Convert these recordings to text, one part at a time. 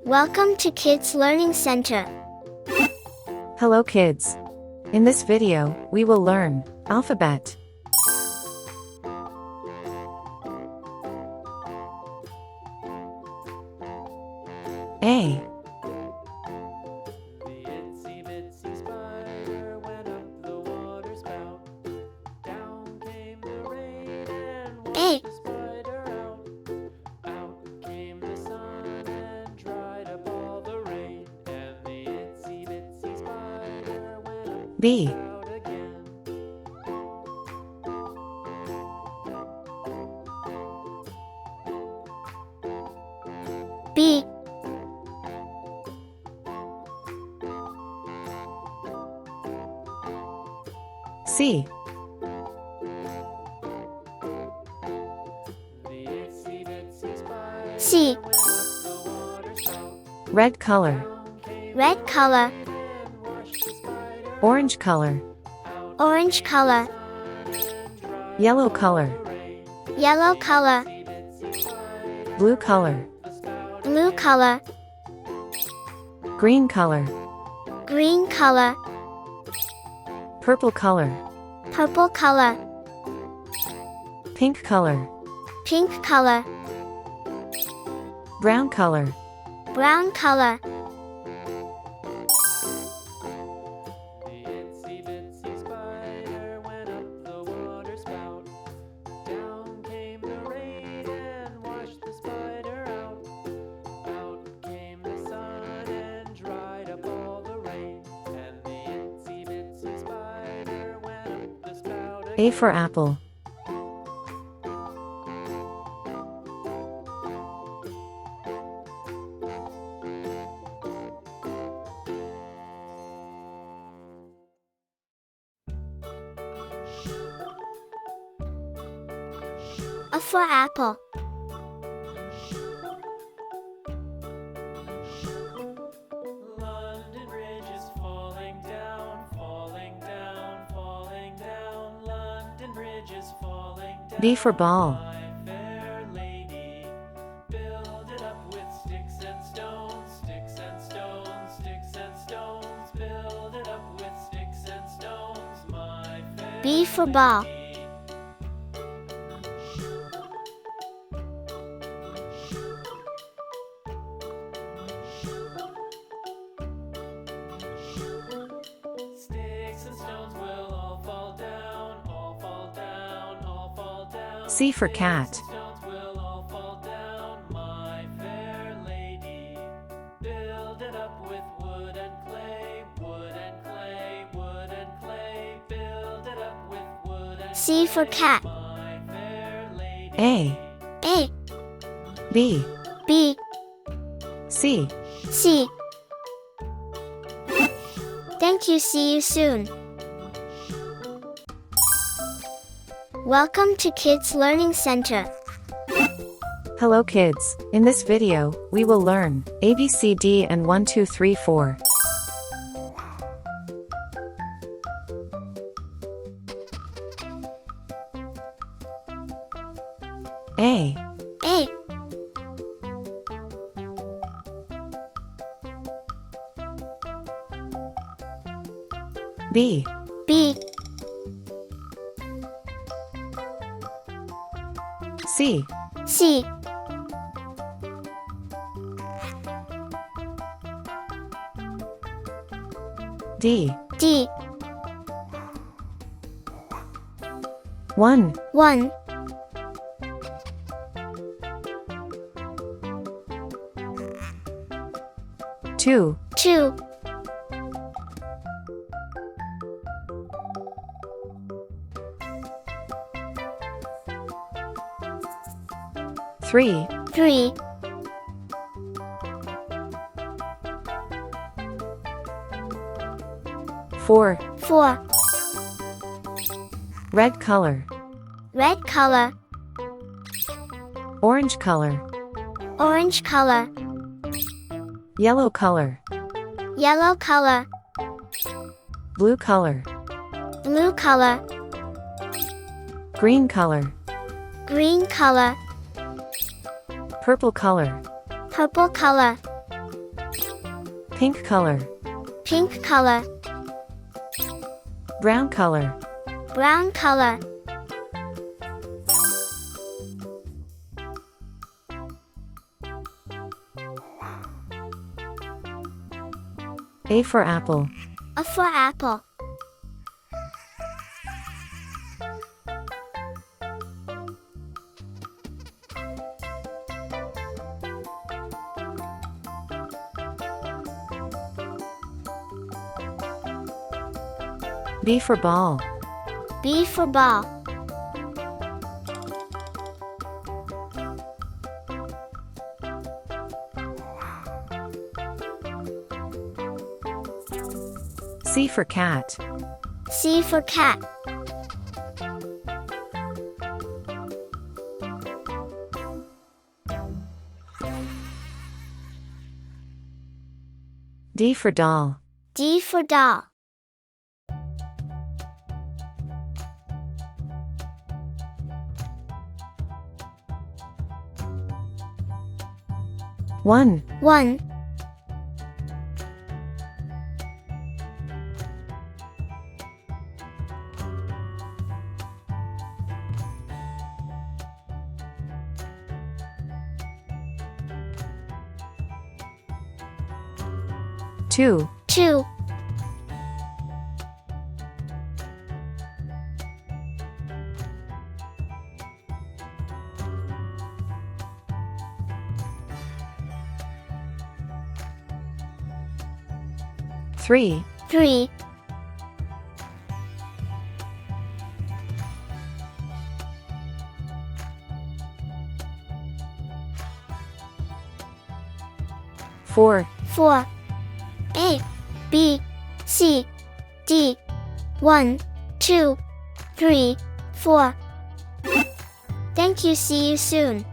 Welcome to Kids Learning Center. Hello kids. In this video, we will learn alphabet. A. A. B. B. C. C. Red color. Red color. Orange color. Orange color. Yellow color. Yellow color. Blue color. Blue color. Green color. Green color. Purple color. Purple color. Pink color. Pink color. Brown color. Brown color. A for apple. A for apple. London Bridge is falling down, falling down, falling down. London Bridge is falling down. B for ball. My fair lady, build it up with sticks and stones, sticks and stones, sticks and stones. Build it up with sticks and stones, my fair B for ball. lady. Sticks and stones will all fall down, all fall down, all fall down. C for cat. Sticks and stones will all fall down, my fair lady. Build it up with wood and clay, wood and clay, wood and clay. Build it up with wood and C for cat. my fair lady. A. A. B. B. C. C. Thank you. See you soon. Welcome to Kids Learning Center. Hello kids. In this video, we will learn ABCD and 1 2 3 4. A. A. B. B. C. C. D. D. 1. 1. 2. 2. 3. 3. 4. 4. Red color. Red color. Orange color. Orange color. Yellow color. Yellow color. Blue color. Blue color. Green color. Green color. Purple color. Purple color. Pink color. Pink color. Brown color. Brown color. A for apple. A for apple. B for ball. B for ball. C for cat. C for cat. D for doll. D for doll. One. 1. 2. 2. 3. 3. 4. 4. A, B, C, D. 1, 2, 3, 4. Thank you. See you soon.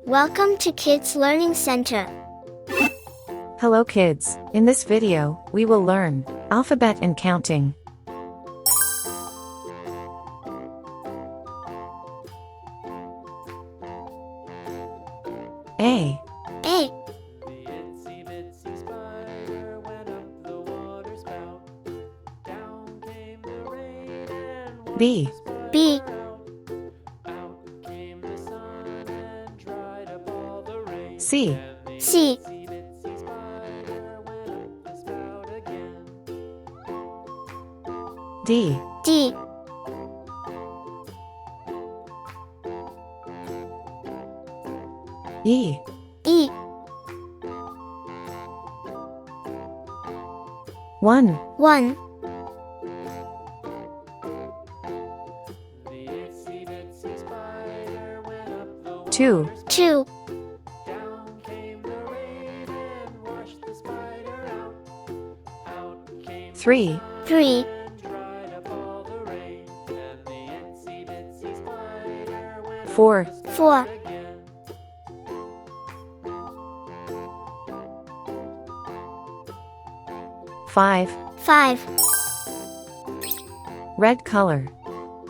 Welcome to Kids Learning Center. Hello kids. In this video, we will learn alphabet and counting. A. A, The itsy bitsy spider went up the water spout. Down came the rain and washed B. the spider B, out. Out came the sun and dried up all the rain. C. And the C, itsy bitsy spider went up the spout again. D. D, E. E. 1. 1, The itsy bitsy spider went up the 2. water spout. 2, Down came the rain and washed the spider out. Out came 3. the sun 3, and dried up all the rain. And the itsy bitsy spider went 4. up the spout 4, again. 5. 5. Red color.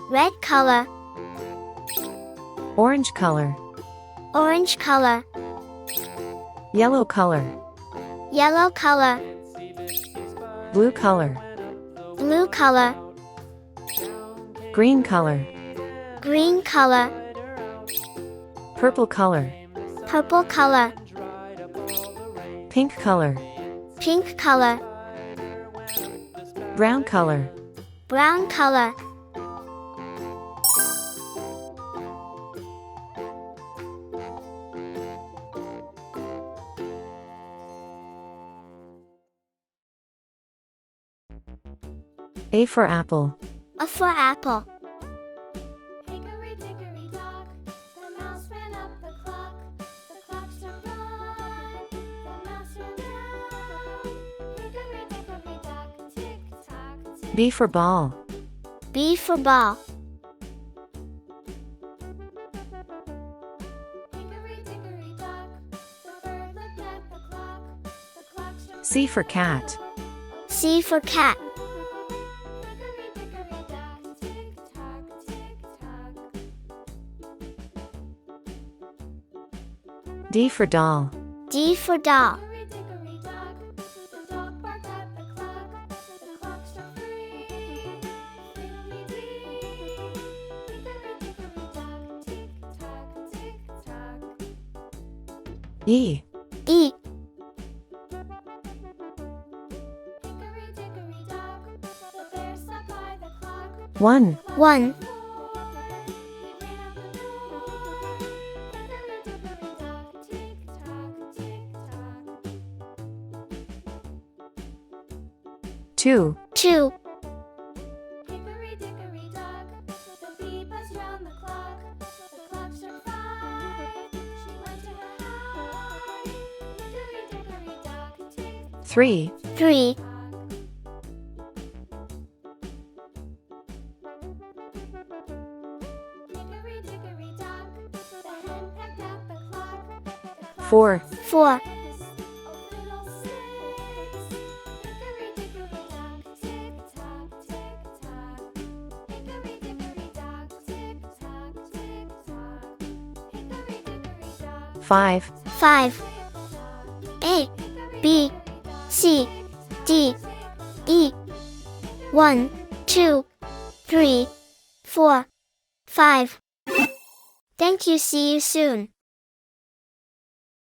Red color. Orange color. Orange color. Yellow color. Yellow color. Itsy bitsy spider Blue color. went up the Blue color. down came Green color. Green color. spider out. Purple color. Came the sun Purple color. and dried up all the rain. Pink color. Pink color. Spider went up the spout Brown color. Brown color. A for apple. A for apple. Hickory dickory dock, the mouse ran up the clock. The clock struck one, the mouse ran down. Hickory dickory dock, tick tock, tick. B for ball. B for ball. Hickory dickory dock, the bird looked at the clock. The clock struck C for cat. C for cat. hickory dickory dock, tick tock, tick tock. D for doll. D for doll. Hickory dickory dock, the dog barked at the clock. The clock struck 3. Fiddly-dee. Hickory dickory dock, tick tock, tick tock. E. E. Hickory dickory dock, the bear sat by the clock. 1. 1. He ran out the door. Hickory dickory dock, tick tock, tick tock. 2. 2. Hickory dickory dock, the bee buzzed round the clock. The clock struck 5. She went to her hive. Hickory dickory dock, tick 3. 3. tock. Hickory dickory dock, the hen pecked at the clock. The clock 4. 4. Oh, fiddlesticks. Hickory dickory dock, tick tock, tick tock. Hickory dickory dock, tick tock, tick tock. Hickory dickory dock, 5. 5. A. B. C. D. E. 1, 2, 3, 4, 5. Thank you. See you soon.